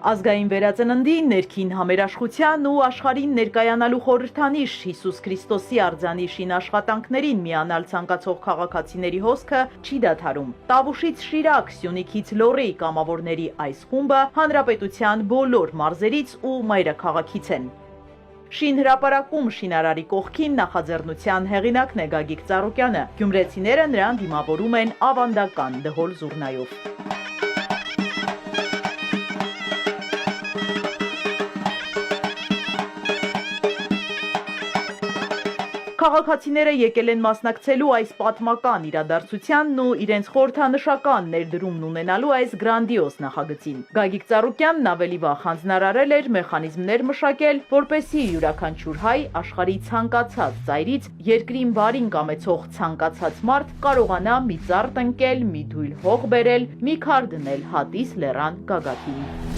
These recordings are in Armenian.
Ազգային վերածննդի, ներքին համերաշխության ու աշխարհին ներկայանալու խորհրդանիշ Հիսուս Քրիստոսի արձանիշին աշխատանքներին միանալ ցանկացող քաղաքացիների հոսքը չի դադարում։ Տավուշից Շիրակ, Սյունիքից Լոռի կամավորների այս խումբը հանրապետության բոլոր մարզերից ու մայրաքաղաքից են։ Շինհրապարակում շինարարի կողքին նախաձեռնության հեղինակն է Գագիկ Ծառուկյանը։ Գյումրեցիները նրան դիմավորում են ավանդական դհոլ զուռնայով։ Քաղաքացիները եկել են մասնակցելու այս պատմական իրադարձությանն ու իրենց խորհրդանշական ներդրումն ունենալու այս գրանդիոզ նախագծին։ Գագիկ Ծառուկյանն ավելի վաղ հանձնարարել էր մեխանիզմներ մշակել, որպեսզի յուրաքանչյուր հայ աշխարհի ցանկացած ծայրից երկրին բարին կամեցող ցանկացած մարդ կարողանա մի ծառ տնկել, մի դույլ հող բերել, մի քար դնել հատիս լեռան գագաթին։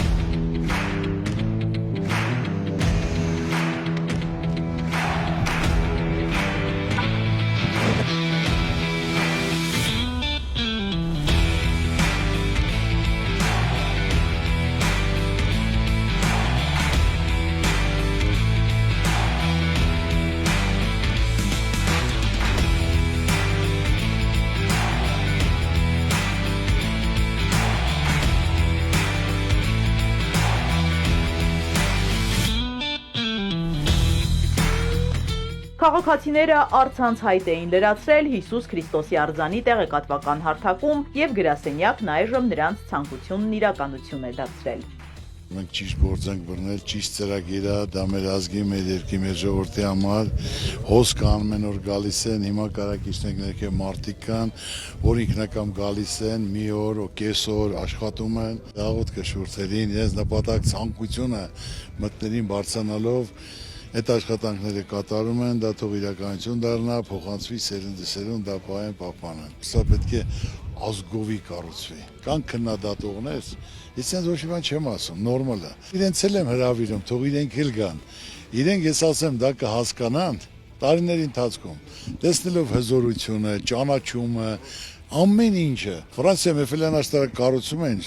Քաղաքացիները առցանց հայտ էին լրացրել Հիսուս Քրիստոսի արձանի տեղեկատվական հարթակում և գրասենյակն այժմ նրանց ցանկությունն իրականություն է դարձրել։ Մենք ճիշտ գործ ենք բռնել, ճիշտ ծրագիր է, դա մեր ազգի, մեր երկրի, մեր ժողովրդի համար հոսք ամեն օր գալիս են, հիմա կարակ իջնենք ներքև մարդիկ կան, որ ինքնակամ գալիս են, մի օր, կեսօր աշխատում են, աղոթքը շուրթերին, իրենց նպատակ ցանկությունը մտներին բարձրանալով այդ աշխատանքները կատարում են, դա թող իրականություն դառնա, փոխանցվի սերնդեսերուն, դա պահեն պահպանեն։ Սա պետք է ազգովի կառուցվի։ Կան քննադատողներ, ես այնց ոչ մի բան չեմ ասում, նորմալ է։ Իրենց էլ եմ հրավիրում, թող իրենք էլ գան։ Իրենք ես ասեմ, դա կհասկանան տարիների ընթացքում, տեսնելով հզորությունը, ճանաչումը, ամեն ինչը։ Ֆրանսիայում Էֆելյան աշտարակ կառուցում են,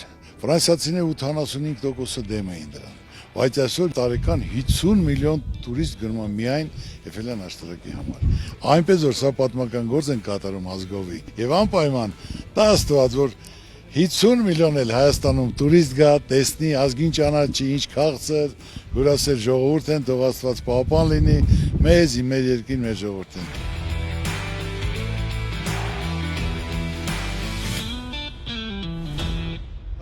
ֆրանսիացիները 85%-ը դեմ էին դրան։ Բայց այսօր տարեկան 50 միլիոն տուրիստ գնում միայն Էֆելյան աշտարակի համար։ Այնպես որ սա պատմական գործ են կատարում ազգովի։ Եվ անպայման դա աստված որ 50 միլիոն էլ Հայաստանում տուրիստ գա, տեսնի, ազգին ճանաչի, ինչ քաղցր, հյուրասեր ժողովուրդ են, թող աստված պահպան լինի, մեզ, մեր երկրին, մեր ժողովրդին։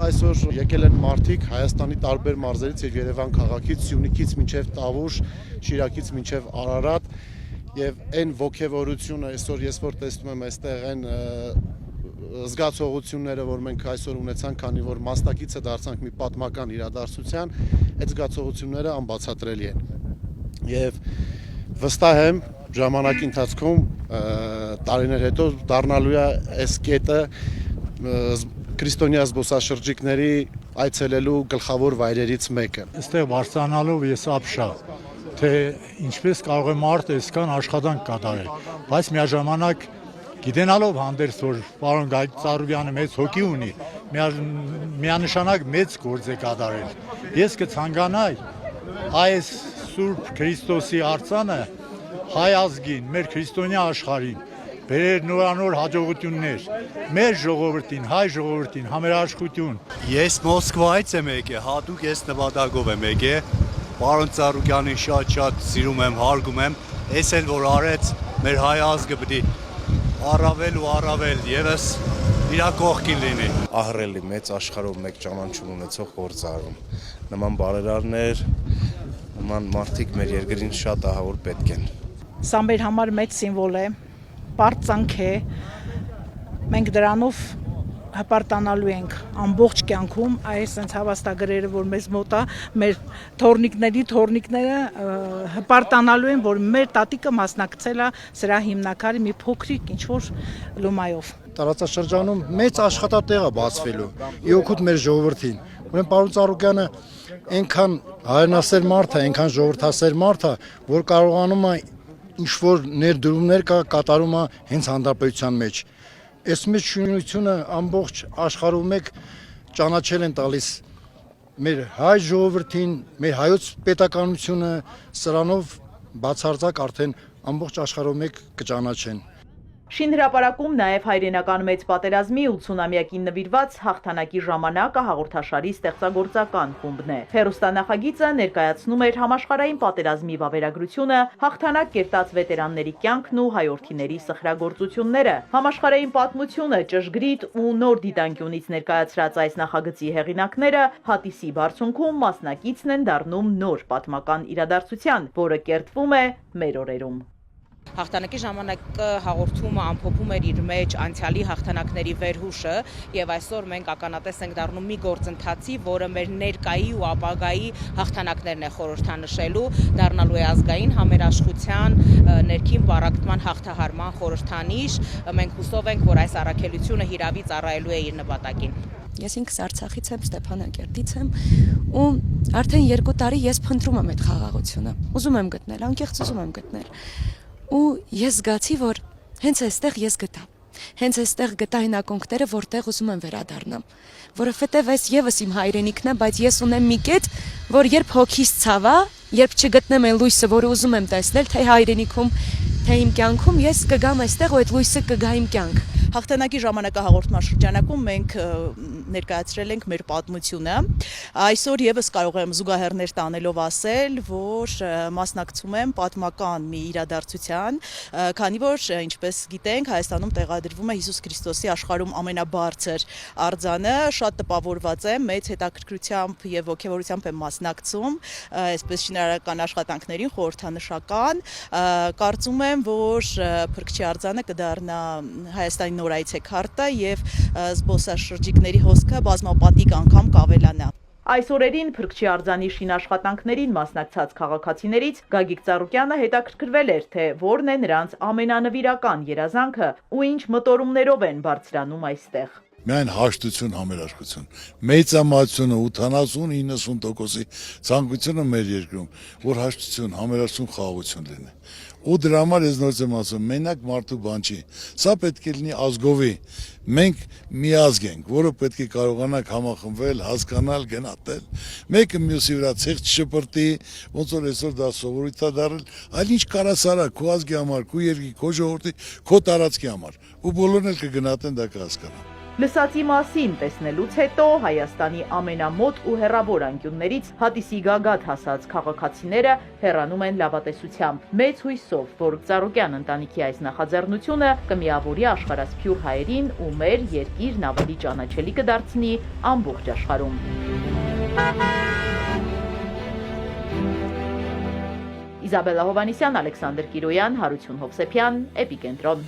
Այսօր եկել են մարդիկ Հայաստանի տարբեր մարզերից եւ Երևան քաղաքից, Սյունիքից մինչեւ Տավուշ, Շիրակից մինչեւ Արարատ եւ այն ողջևորությունը այսօր ես որ տեսնում եմ այստեղ այն զգացողությունները, որ մենք այսօր ունեցանք, քանի որ մասնակիցը դարձանք մի պատմական իրադարձության, այդ զգացողությունները անբացատրելի են։ Եվ վստահ եմ ժամանակի ընթացքում տարիներ հետո դառնալու է այս կետը քրիստոնյա զբոսաշրջիկների այցելելու գլխավոր վայրերից մեկը։ Այստեղ բարձրանալով ես ապշա, թե ինչպես կարող է մարդ այսքան աշխատանք կատարել, բայց միաժամանակ գիտենալով հանդերձ որ պարոն Գագիկ Ծառուկյանը մեծ հոգի ունի, միանշանակ մեծ գործ է կատարել։ Ես կցանկանայի այս Սուրբ Քրիստոսի արձանը հայ ազգին, մեր քրիստոնյա աշխարհին բերեր նորանոր հաջողություններ, մեր ժողովրդին, հայ ժողովրդին, համերաշխություն։ Ես Մոսկվայից եմ եկել, հատուկ ես նպատակով եմ եկել, պարոն Ծառուկյանին շատ սիրում եմ, հարգում եմ, ես էլ որ արեց մեր հայ ազգը պիտի առավել ու առավել եւս իր կողքին լինի։ Ահռելի մեծ աշխարհով մեկ ճանաչում ունեցող գործարում։ Նման բարերարներ, նման մարդիկ մեր երկրին շատ ահավոր պետք են։ Սա մեր համար մեծ սիմվոլ է, պարծանք է, մենք դրանով հպարտանալու ենք ամբողջ կյանքում այս sense հավաստագրերը որ մեզ մոտ է մեր թորնիկները հպարտանալու են որ մեր տատիկը մասնակցել է սրա հիմնակարի մի փոքրիկ ինչ որ լումայով տարածաշրջանում մեծ աշխատատեղ է բացվելու իօգուտ մեր ժողովրդին ուրեմն պարոն Ծառուկյանը այնքան հայրենասեր մարդ է այնքան ժողովրդասեր մարդ է որ կարողանում է ինչ որ ներդրումներ կատարում է հենց հանրապետության մեջ Այս մեջ շինությունը ամբողջ աշխարհում եք ճանաչել են տալիս մեր հայ ժողովրդին, մեր հայոց պետականությունը սրանով բացարձակ արդեն ամբողջ աշխարհով մեկ կճանաչեն։ Շինհրապարակում նաև հայրենական մեծ պատերազմի 80-ամյակին նվիրված հաղթանակի ժամանակը հաղորդաշարի ստեղծագործական խումբն է։ Հեռուստանախագիծը ներկայացնում էր համաշխարհային պատերազմի վավերագրությունը, հաղթանակ կերտած վետերանների կյանքն ու հայորդիների սխրագործությունները։ Համաշխարհային պատմությունը ճշգրիտ ու նոր դիտանկյունից ներկայացրած այս նախագծի հեղինակները հատիսի բարձունքում մասնակիցն են դառնում նոր պատմական իրադարձության, որը կերտվում է մեր օրերում։ Հաղթանակի ժամանակը հաղորդումը ամփոփում էր իր մեջ անցյալի հաղթանակների վերհուշը եւ այսօր մենք ականատես ենք դառնում մի գործընթացի, որը մեր ներկայի ու ապագայի հաղթանակներն է խորհրդանշելու, դառնալու է ազգային համերաշխության, ներքին պառակտման հաղթահարման խորհրդանիշ։ Մենք հուսով ենք, որ այս առաքելությունը հիրավի ծառայելու է իր նպատակին։ Ես ինքս Արցախից եմ, Ստեփանակերտից եմ ու արդեն 2 տարի ես փնտրում եմ այդ խաղաղությունը։ Ուզում եմ գտնել, անկեղծ ուզում եմ գտնել։ Ու ես զգացի, որ հենց այստեղ ես գտա։ Հենց այստեղ գտա այն ակունքները, որտեղ ուզում եմ վերադառնամ, որովհետև այս եւս իմ հայրենիքն է, բայց ես ունեմ մի կետ, որ երբ հոգիս ցավա, երբ չգտնեմ այն լույսը, որը ուզում եմ տեսնել, թե հայրենիքում, թե իմ կյանքում, ես կգամ այստեղ ու այդ լույսը կգա իմ կյանք։ Հաղթանակի ժամանակահաղորդման շրջանակում մենք ներկայացրել ենք մեր պատմությունը։ Այսօր եւս կարող եմ զուգահեռներ տանելով ասել, որ մասնակցում եմ պատմական մի իրադարձության, քանի որ ինչպես գիտենք, Հայաստանում տեղադրվում է Հիսուս Քրիստոսի աշխարհում ամենաբարձր արձանը, շատ տպավորված եմ, մեծ հետաքրքրությամբ եւ ոգեվորությամբ եմ մասնակցում, այսպես շինարարական աշխատանքներին խորհրդանշական, կարծում եմ, որ Փրկչի արձանը կդառնա Հայաստանի նոր այցեքարտը եւ զբոսաշրջիկների հոսքը բազմապատիկ անգամ կավելանա։ Այս օրերին Փրկչի արձանի շինաշխատանքներին մասնակցած քաղաքացիներից Գագիկ Ծառուկյանը հետաքրքրվել էր, թե որն է նրանց ամենանվիրական երազանքը ու ինչ մտորումներով են բարձրանում այստեղ։ Միայն հաշտություն, համերաշխություն, մեծամասնությունը 80-90%-ի ցանկությունը մեր երկրում, որ հաշտություն, համերաշխություն, խաղաղություն լինի։ Ու դրա համար ես նորից եմ ասում, մենակ մարդու բան չի։ Սա պետք է լինի ազգովի։ Մենք մի ազգ ենք, որը պետք է կարողանանք համախմբվել, հասկանալ, գնահատել։ Մեկը մյուսի վրա ցեղ չշպրտի, ոնց որ այսօր դա սովորույթ է դառել, այլ ինչ կարաս արա քո ազգի համար, քո երկրի, քո ժողովրդի, քո տարածքի համար։ Ու բոլորն էլ կգնահատեն, դա կհասկանան։ Լսածի մասին տեսնելուց հետո Հայաստանի ամենամոտ ու հեռավոր անկյուններից հատիսի գագաթ հասած քաղաքացիները հեռանում են լավատեսությամբ, մեծ հույսով, որ Ծառուկյան ընտանիքի այս նախաձեռնությունը կմիավորի աշխարհասփյուր հայերին ու մեր երկիրն ավելի ճանաչելի կդարձնի ամբողջ աշխարհում։ Իզաբելլա Հովանիսյան, Ալեքսանդր Կիրոյան, Հարություն Հովսեփյան, Էպիկենտրոն։